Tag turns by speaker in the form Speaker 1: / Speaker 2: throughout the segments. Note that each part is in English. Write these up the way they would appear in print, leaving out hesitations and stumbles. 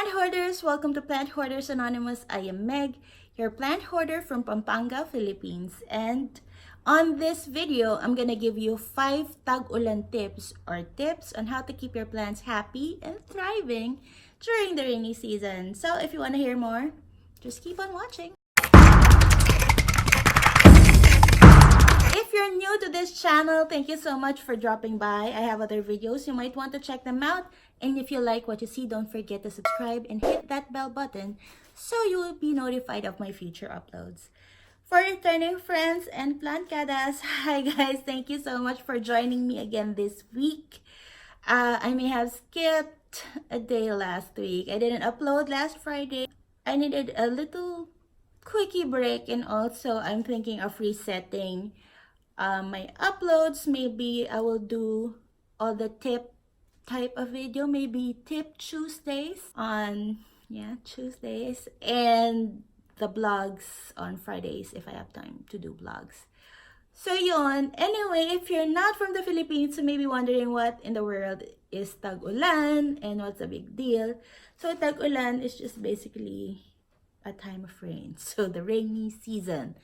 Speaker 1: plant hoarders! Welcome to Plant Hoarders Anonymous. I am Meg, your plant hoarder from Pampanga, Philippines. And on this video, I'm gonna give you 5 tag-ulan tips or tips on how to keep your plants happy and thriving during the rainy season. So if you want to hear more, just keep on watching. If you're new to this channel, thank you so much for dropping by. I have other videos. You might want to check them out. And if you like what you see, don't forget to subscribe and hit that bell button so you will be notified of my future uploads. For returning friends and plantcadas, hi guys, thank you so much for joining me again this week. I may have skipped a day last week. I didn't upload last Friday. I needed a little quickie break, and also I'm thinking of resetting my uploads. Maybe I will do all the tip type of video, maybe tip Tuesdays on Tuesdays, and the vlogs on Fridays if I have time to do vlogs. So yun. Anyway, if you're not from the Philippines, you may be wondering what in the world is tag-ulan and what's the big deal. So tag-ulan is just basically a time of rain. So the rainy season.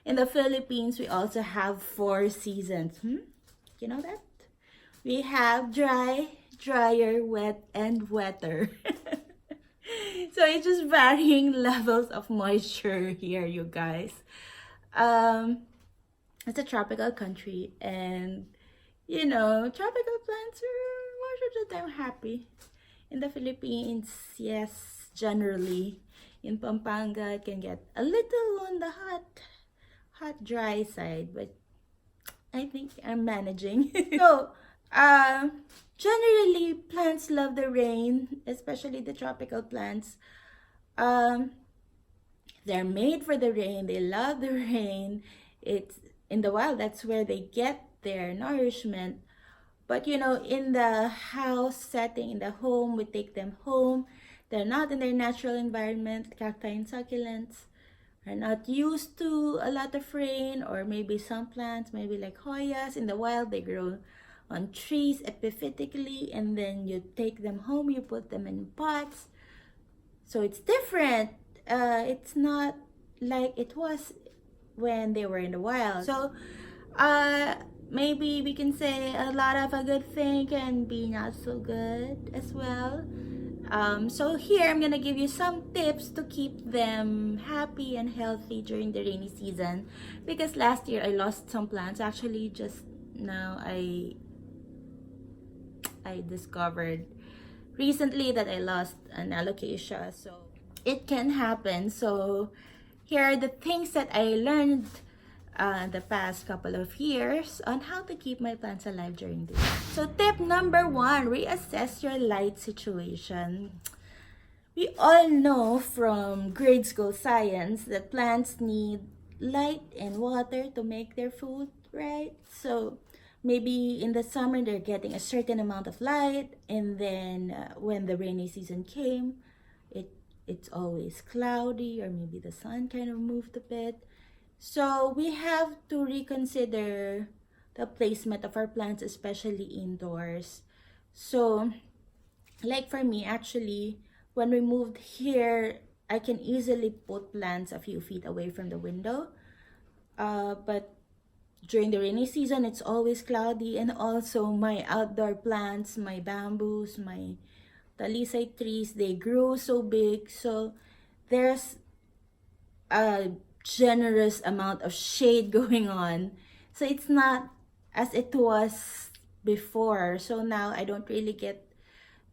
Speaker 1: In the Philippines, we also have 4 seasons. You know that? We have dry, drier, wet, and wetter. So it's just varying levels of moisture here, you guys. It's a tropical country, and you know, tropical plants are most of the time happy. In the Philippines, yes, generally. In Pampanga, it can get a little on the hot dry side, but I think I'm managing. So generally plants love the rain, especially the tropical plants. They're made for the rain. They love the rain. It's in the wild, that's where they get their nourishment. But you know, in the house setting, in the home, we take them home. They're not in their natural environment. Cacti and succulents are not used to a lot of rain, or maybe some plants, maybe like Hoyas, in the wild, they grow on trees epiphytically, and then you take them home, you put them in pots. So it's different. It's not like it was when they were in the wild. So maybe we can say a lot of a good thing can be not so good as well. So here I'm gonna give you some tips to keep them happy and healthy during the rainy season, because last year I lost some plants. Actually, just now I discovered recently that I lost an alocasia, so it can happen. So here are the things that I learned the past couple of years on how to keep my plants alive during this. So tip number 1, reassess your light situation. We all know from grade school science that plants need light and water to make their food, right? So maybe in the summer they're getting a certain amount of light, and then when the rainy season came, it's always cloudy, or maybe the sun kind of moved a bit. So we have to reconsider the placement of our plants, especially indoors. So like for me, actually, when we moved here, I can easily put plants a few feet away from the window. But during the rainy season, it's always cloudy, and also my outdoor plants, my bamboos, my talisay trees, they grow so big. So there's a generous amount of shade going on. So it's not as it was before. So now I don't really get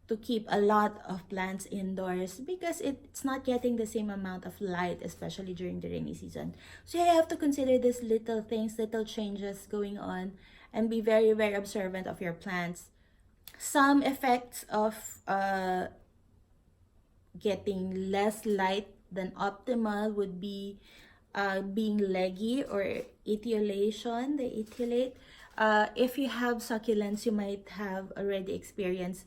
Speaker 1: to keep a lot of plants indoors because it's not getting the same amount of light, especially during the rainy season. So you have to consider these little things, little changes going on, and be very, very observant of your plants. Some effects of getting less light than optimal would be being leggy or etiolation. They etiolate. If you have succulents, you might have already experienced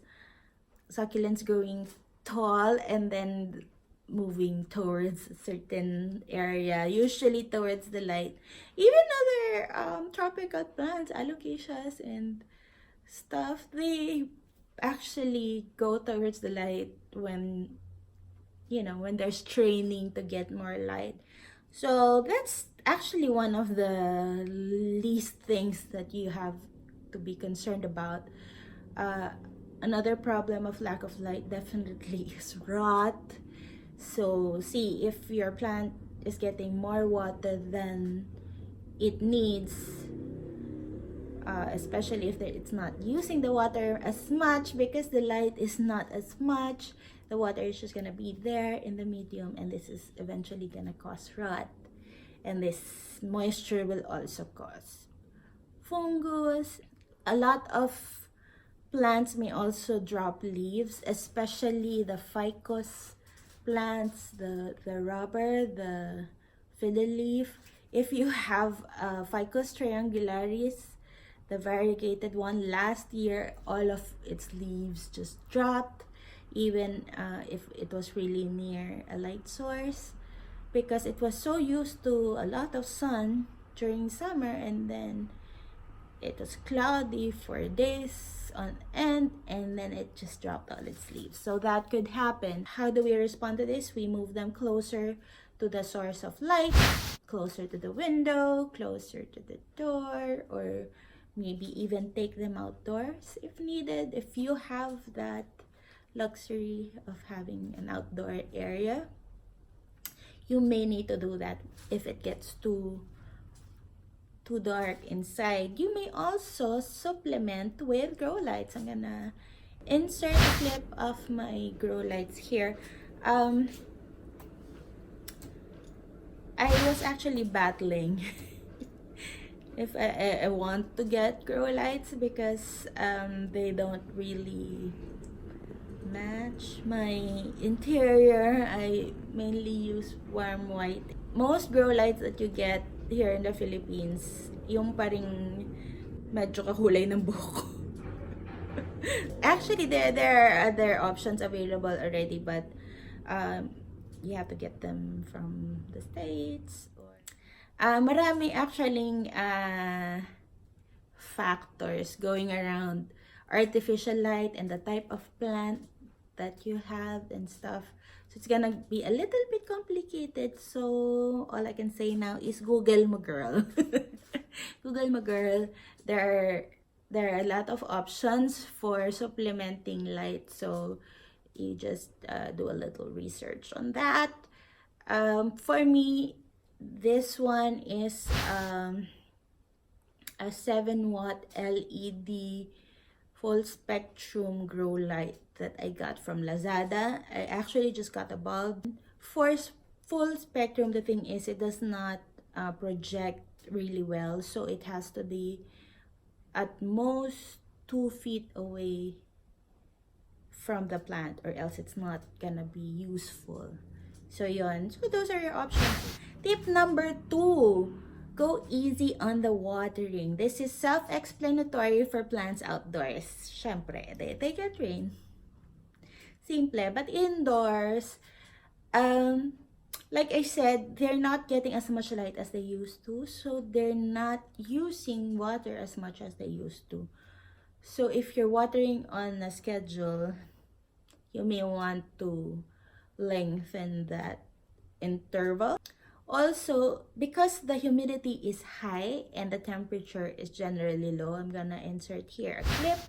Speaker 1: succulents growing tall and then moving towards a certain area, usually towards the light. Even other tropical plants, alocasias and stuff, they actually go towards the light when you know, when there's training to get more light. So that's actually one of the least things that you have to be concerned about. Another problem of lack of light definitely is rot. So see, if your plant is getting more water than it needs, especially if it's not using the water as much because the light is not as much, the water is just gonna be there in the medium, and this is eventually gonna cause rot, and this moisture will also cause fungus. A lot of plants may also drop leaves, especially the ficus plants, the rubber, the fiddle leaf. If you have Ficus triangularis, the variegated one, last year all of its leaves just dropped, even if it was really near a light source, because it was so used to a lot of sun during summer, and then it was cloudy for days on end, and then it just dropped all its leaves. So that could happen. How do we respond to this? We move them closer to the source of light, closer to the window, closer to the door, or maybe even take them outdoors if needed. If you have that luxury of having an outdoor area, you may need to do that if it gets too dark inside. You may also supplement with grow lights. I'm gonna insert a clip of my grow lights here. I was actually battling if I want to get grow lights, because they don't really match my interior. I mainly use warm white. Most grow lights that you get here in the Philippines, yung paring medyo kakulay ng buhok. Actually, there are other options available already, but you have to get them from the States. Or marami actually factors going around artificial light and the type of plant that you have and stuff. So it's gonna be a little bit complicated. So all I can say now is Google mo, girl. Google mo, girl. There are a lot of options for supplementing light. So you just do a little research on that. For me, this one is a 7-watt LED full spectrum grow light that I got from Lazada. I actually just got a bulb. For full spectrum, the thing is, it does not project really well, so it has to be at most 2 feet away from the plant, or else it's not gonna be useful. So yun, so those are your options. Tip number 2, go easy on the watering. This is self-explanatory for plants outdoors. Syempre, they get rain. Simple. But indoors, like I said, they're not getting as much light as they used to, so they're not using water as much as they used to. So if you're watering on a schedule, you may want to lengthen that interval. Also, because the humidity is high and the temperature is generally low, I'm gonna insert here a clip.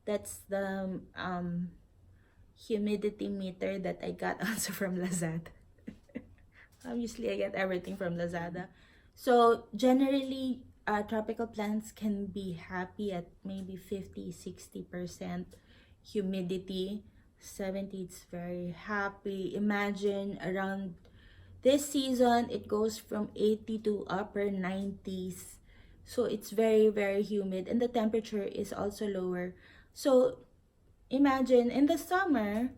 Speaker 1: That's the humidity meter that I got also from Lazada. Obviously, I get everything from Lazada. So generally, tropical plants can be happy at maybe 50-60% humidity. 70, it's very happy. Imagine around this season, it goes from 80 to upper 90s. So it's very, very humid, and the temperature is also lower. So imagine in the summer,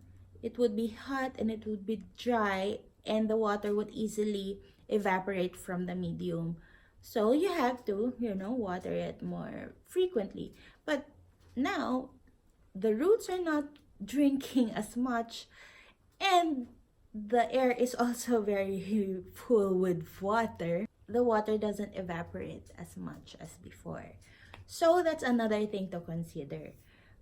Speaker 1: it would be hot and it would be dry, and the water would easily evaporate from the medium. So you have to, water it more frequently. But now, the roots are not drinking as much, and the air is also very full with water. The water doesn't evaporate as much as before. So that's another thing to consider.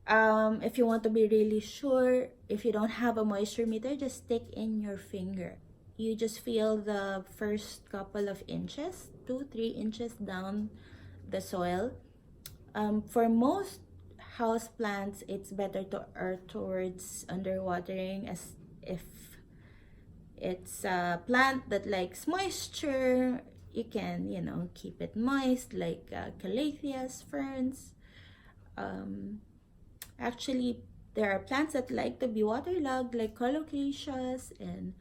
Speaker 1: If you want to be really sure, if you don't have a moisture meter, just stick in your finger. You just feel the first couple of inches, 2-3 inches down the soil. For most house plants, it's better to err towards underwatering, as if it's a plant that likes moisture, you can, keep it moist, like calatheas, ferns. Actually, there are plants that like to be waterlogged, like colocasias and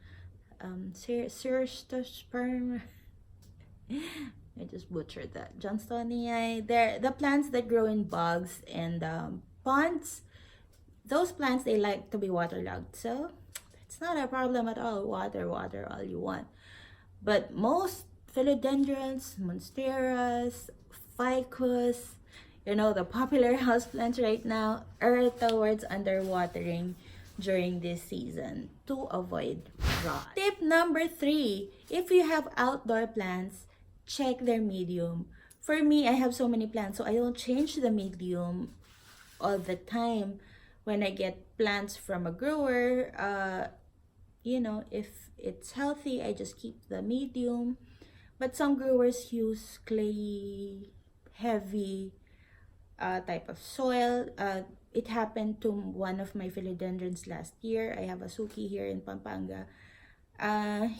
Speaker 1: Cerastosperm. I just butchered that. Johnstonii. They're the plants that grow in bogs and ponds. Those plants, they like to be waterlogged, so it's not a problem at all. Water all you want. But most philodendrons, monsteras, ficus, the popular houseplants right now, are towards underwatering during this season to avoid rot. Tip number 3, if you have outdoor plants, check their medium. For me, I have so many plants, so I don't change the medium all the time. When I get plants from a grower, if it's healthy, I just keep the medium. But some growers use clay, heavy type of soil. It happened to one of my philodendrons last year. I have a Suki here in Pampanga.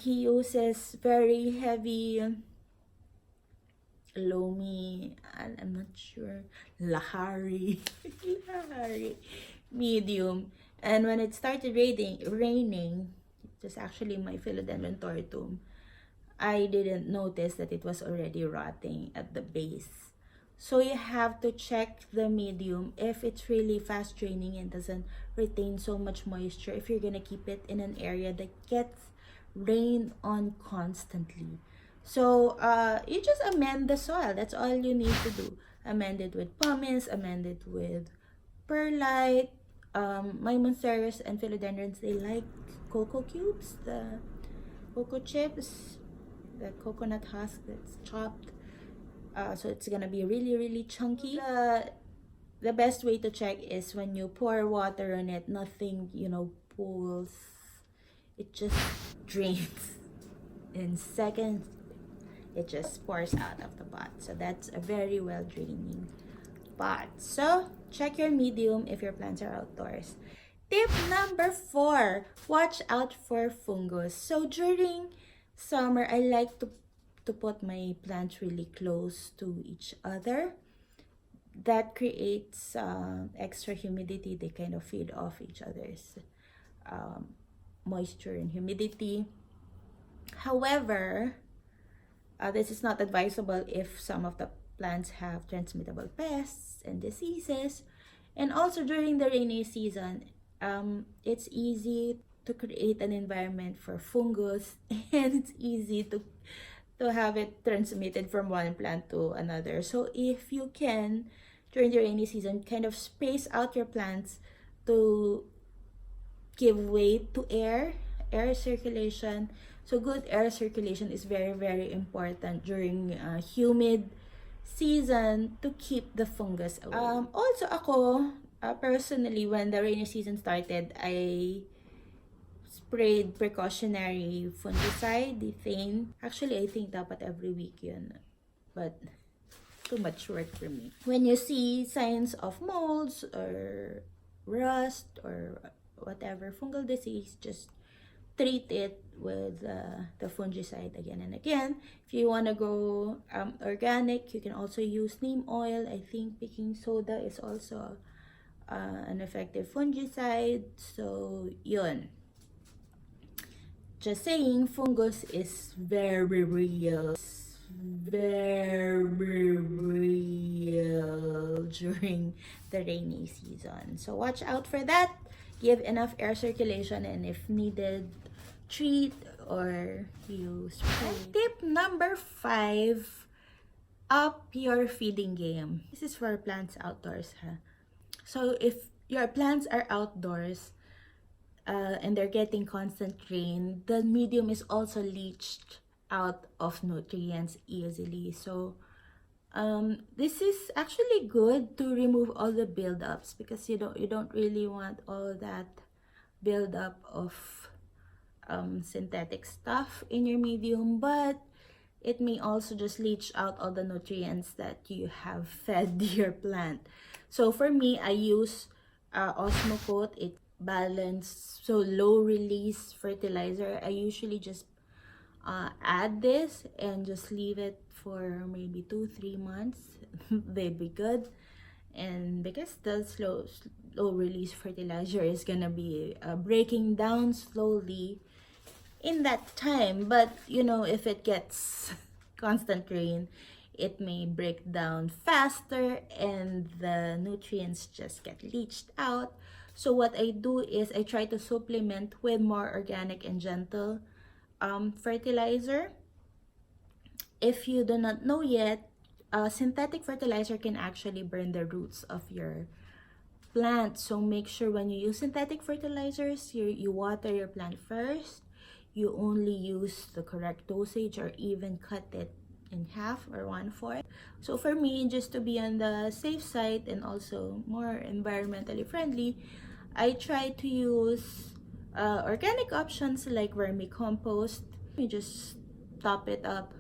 Speaker 1: He uses very heavy, loamy, I'm not sure, lahari, lahari medium. And when it started raining, it was actually my philodendron tortum, I didn't notice that it was already rotting at the base. So you have to check the medium if it's really fast draining and doesn't retain so much moisture, if you're gonna keep it in an area that gets rain on constantly. So you just amend the soil. That's all you need to do. Amend it with pumice, amend it with perlite. My monsteras and philodendrons, they like cocoa cubes, the cocoa chips, the coconut husk that's chopped. So it's gonna be really, really chunky. The best way to check is when you pour water on it, nothing, pools. It just drains in seconds. It just pours out of the pot. So that's a very well draining pot. So check your medium if your plants are outdoors. Tip number 4, watch out for fungus. So during summer, I like to put my plants really close to each other. That creates extra humidity. They kind of feed off each other's moisture and humidity. However, this is not advisable if some of the plants have transmittable pests and diseases. And also during the rainy season, it's easy to create an environment for fungus, and it's easy to have it transmitted from one plant to another. So if you can, during the rainy season, kind of space out your plants to give way to air circulation. So good air circulation is very, very important during humid season to keep the fungus away. Also ako, personally, when the rainy season started, I sprayed precautionary fungicide, Dethane. Actually, I think dapat every week yun. But too much work for me. When you see signs of molds or rust or whatever fungal disease, just treat it with the fungicide again and again. If you want to go organic, you can also use neem oil. I think baking soda is also an effective fungicide. So yun. Just saying, fungus is very real. Very real during the rainy season. So watch out for that. Give enough air circulation, and if needed, treat or use spray. Tip number 5, up your feeding game. This is for plants outdoors, huh? So if your plants are outdoors and they're getting constant rain, the medium is also leached out of nutrients easily. So This is actually good to remove all the buildups, because you don't really want all that buildup of synthetic stuff in your medium, but it may also just leach out all the nutrients that you have fed your plant. So for me, I use Osmocoat. It balanced, so low release fertilizer. I usually just add this and just leave it for maybe 2-3 months. They'd be good. And because the slow release fertilizer is gonna be breaking down slowly in that time, but you know, if it gets constant rain, it may break down faster and the nutrients just get leached out. So what I do is I try to supplement with more organic and gentle fertilizer. If you do not know yet, synthetic fertilizer can actually burn the roots of your plant. So make sure when you use synthetic fertilizers, you water your plant first. You only use the correct dosage, or even cut it in half or 1/4. So for me, just to be on the safe side and also more environmentally friendly, I try to use organic options like vermicompost. You just top it up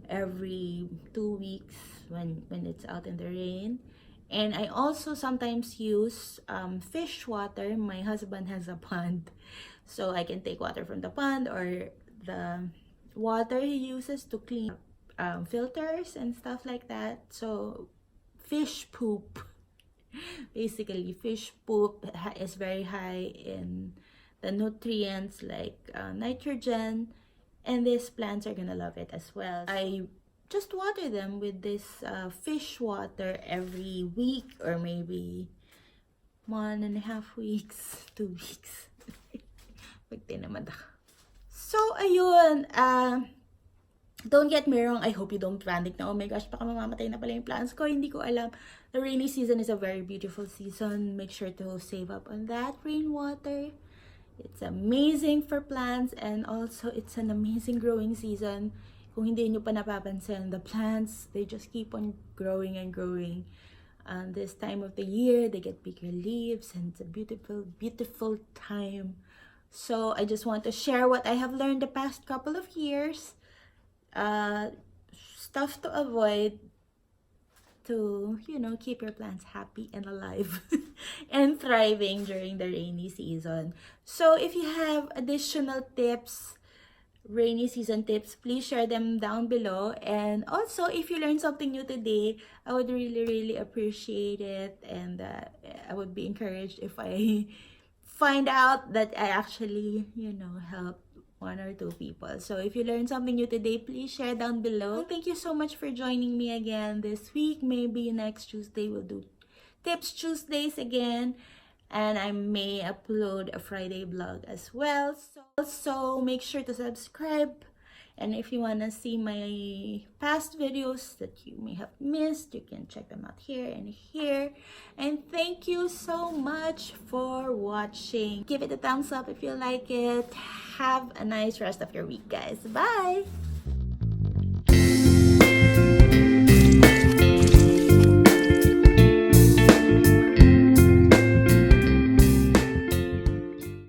Speaker 1: every 2 weeks when it's out in the rain. And I also sometimes use fish water. My husband has a pond, so I can take water from the pond, or the water he uses to clean filters and stuff like that. So fish poop, basically fish poop is very high in the nutrients like nitrogen, and these plants are gonna love it as well. I just water them with this fish water every week, or maybe 1.5 weeks, 2 weeks. Pag tinamad ako. So, ayun. Don't get me wrong. I hope you don't panic na, oh my gosh, baka mamamatay na pala yung plants ko. Hindi ko alam. The rainy season is a very beautiful season. Make sure to save up on that rainwater. It's amazing for plants, and also it's an amazing growing season. Kung hindi nyo pa napapansin, the plants, they just keep on growing and growing. This time of the year, they get bigger leaves, and it's a beautiful, beautiful time. So I just want to share what I have learned the past couple of years. Stuff to avoid to, you know, keep your plants happy and alive and thriving during the rainy season. So if you have additional tips, rainy season tips, please share them down below. And also, if you learned something new today, I would really appreciate it, and I would be encouraged if I find out that I actually, you know, helped 1 or 2 people. So if you learned something new today, please share down below. Thank you so much for joining me again this week. Maybe next Tuesday we'll do Tips Tuesdays again, and I may upload a Friday vlog as well. So make sure to subscribe, and if you want to see my past videos that you may have missed, you can check them out here and here. And thank you so much for watching. Give it a thumbs up if you like it. Have a nice rest of your week, guys. Bye!